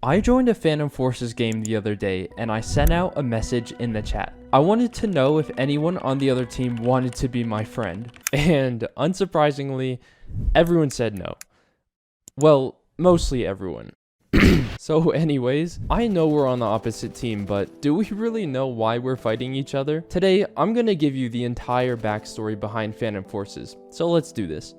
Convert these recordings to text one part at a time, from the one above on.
I joined a Phantom Forces game the other day and I sent out a message in the chat. I wanted to know if anyone on the other team wanted to be my friend, and unsurprisingly, everyone said no. Well, mostly everyone. So anyways, I know we're on the opposite team, but do we really know why we're fighting each other? Today, I'm gonna give you the entire backstory behind Phantom Forces, so let's do this.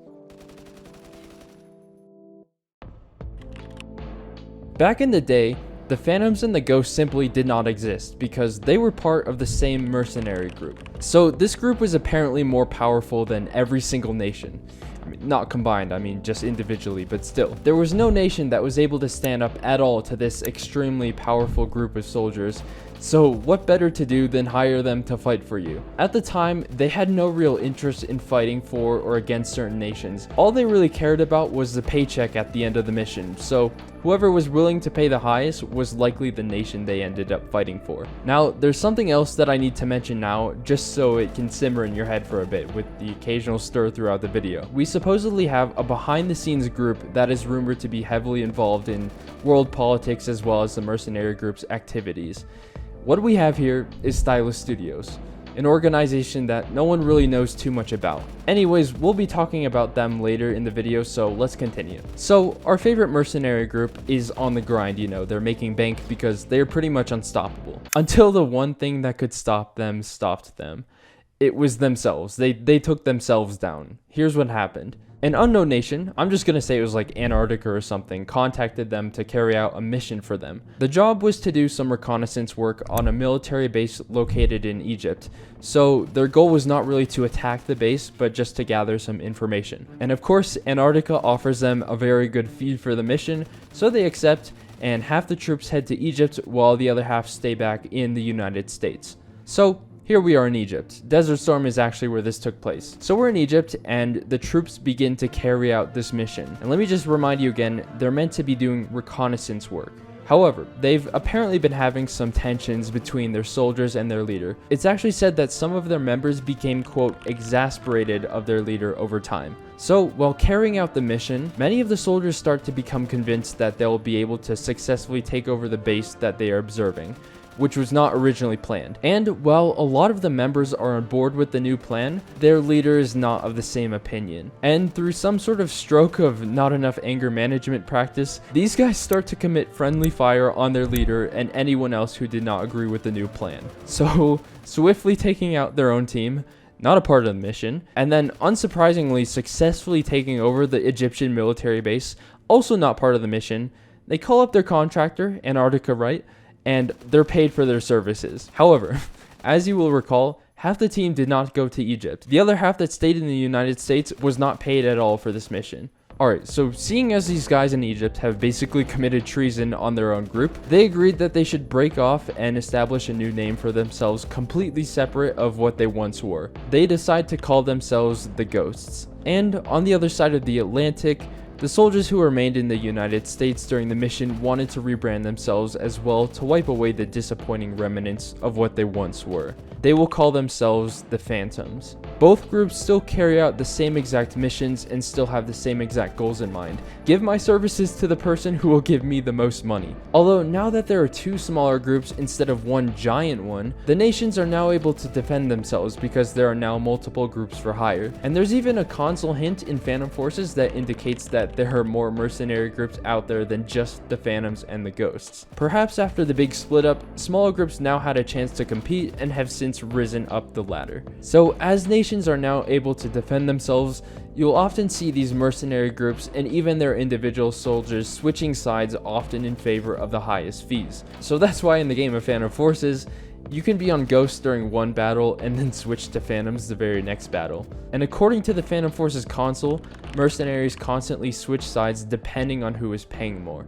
Back in the day, the Phantoms and the Ghosts simply did not exist because they were part of the same mercenary group. So this group was apparently more powerful than every single nation. I mean, not combined, I mean just individually, but still. There was no nation that was able to stand up at all to this extremely powerful group of soldiers. So what better to do than hire them to fight for you? At the time, they had no real interest in fighting for or against certain nations. All they really cared about was the paycheck at the end of the mission, so whoever was willing to pay the highest was likely the nation they ended up fighting for. Now, there's something else that I need to mention now, just so it can simmer in your head for a bit with the occasional stir throughout the video. We supposedly have a behind-the-scenes group that is rumored to be heavily involved in world politics as well as the mercenary group's activities. What we have here is Stylus Studios, an organization that no one really knows too much about. Anyways, we'll be talking about them later in the video, so let's continue. So, our favorite mercenary group is on the grind, you know, they're making bank because they're pretty much unstoppable. Until the one thing that could stop them stopped them. It was themselves. They took themselves down. Here's what happened. An unknown nation, I'm just gonna say it was like Antarctica or something, contacted them to carry out a mission for them. The job was to do some reconnaissance work on a military base located in Egypt. So their goal was not really to attack the base, but just to gather some information. And of course, Antarctica offers them a very good feed for the mission, so they accept, and half the troops head to Egypt while the other half stay back in the United States. So here we are in Egypt. Desert Storm is actually where this took place. So we're in Egypt and the troops begin to carry out this mission. And let me just remind you again, they're meant to be doing reconnaissance work. However, they've apparently been having some tensions between their soldiers and their leader. It's actually said that some of their members became, quote, exasperated of their leader over time. So, while carrying out the mission, many of the soldiers start to become convinced that they'll be able to successfully take over the base that they are observing, which was not originally planned. And while a lot of the members are on board with the new plan, their leader is not of the same opinion. And through some sort of stroke of not enough anger management practice, these guys start to commit friendly fire on their leader and anyone else who did not agree with the new plan. So, swiftly taking out their own team, not a part of the mission, and then unsurprisingly successfully taking over the Egyptian military base, also not part of the mission. They call up their contractor, Antarctica, right? And they're paid for their services. However, as you will recall, half the team did not go to Egypt. The other half that stayed in the United States was not paid at all for this mission. Alright, so seeing as these guys in Egypt have basically committed treason on their own group, they agreed that they should break off and establish a new name for themselves completely separate of what they once were. They decide to call themselves the Ghosts. And on the other side of the Atlantic, the soldiers who remained in the United States during the mission wanted to rebrand themselves as well to wipe away the disappointing remnants of what they once were. They will call themselves the Phantoms. Both groups still carry out the same exact missions and still have the same exact goals in mind. Give my services to the person who will give me the most money. Although now that there are two smaller groups instead of one giant one, the nations are now able to defend themselves because there are now multiple groups for hire. And there's even a console hint in Phantom Forces that indicates that there are more mercenary groups out there than just the Phantoms and the Ghosts. Perhaps after the big split up, smaller groups now had a chance to compete and have since risen up the ladder. So as nations are now able to defend themselves, you'll often see these mercenary groups and even their individual soldiers switching sides, often in favor of the highest fees. So that's why in the game of Phantom Forces, you can be on Ghosts during one battle and then switch to Phantoms the very next battle. And according to the Phantom Forces console, mercenaries constantly switch sides depending on who is paying more.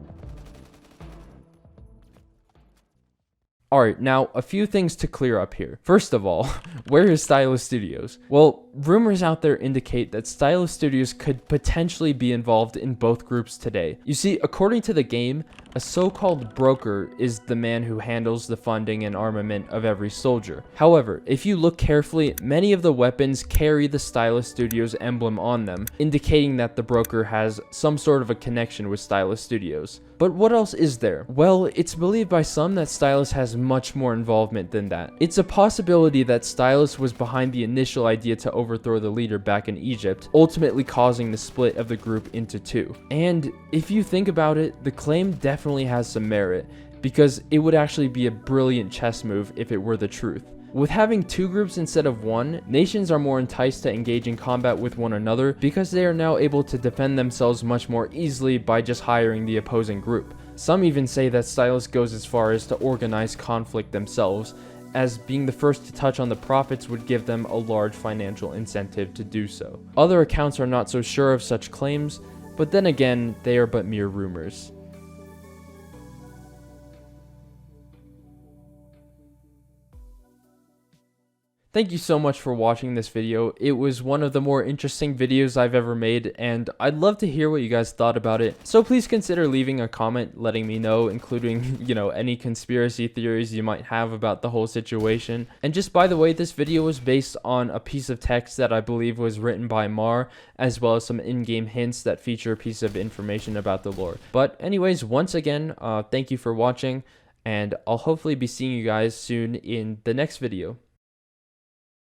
Alright, now a few things to clear up here. First of all, where is Stylus Studios? Well, rumors out there indicate that Stylus Studios could potentially be involved in both groups today. You see, according to the game, a so-called broker is the man who handles the funding and armament of every soldier. However, if you look carefully, many of the weapons carry the Stylus Studios emblem on them, indicating that the broker has some sort of a connection with Stylus Studios. But what else is there? Well, it's believed by some that Stylus has much more involvement than that. It's a possibility that Stylus was behind the initial idea to overthrow the leader back in Egypt, ultimately causing the split of the group into two. And if you think about it, the claim definitely has some merit, because it would actually be a brilliant chess move if it were the truth. With having two groups instead of one, nations are more enticed to engage in combat with one another because they are now able to defend themselves much more easily by just hiring the opposing group. Some even say that Stylus goes as far as to organize conflict themselves, as being the first to touch on the profits would give them a large financial incentive to do so. Other accounts are not so sure of such claims, but then again, they are but mere rumors. Thank you so much for watching this video. It was one of the more interesting videos I've ever made, and I'd love to hear what you guys thought about it. So please consider leaving a comment letting me know, including, any conspiracy theories you might have about the whole situation. And just by the way, this video was based on a piece of text that I believe was written by Mar, as well as some in-game hints that feature a piece of information about the lore. But anyways, once again, thank you for watching, and I'll hopefully be seeing you guys soon in the next video.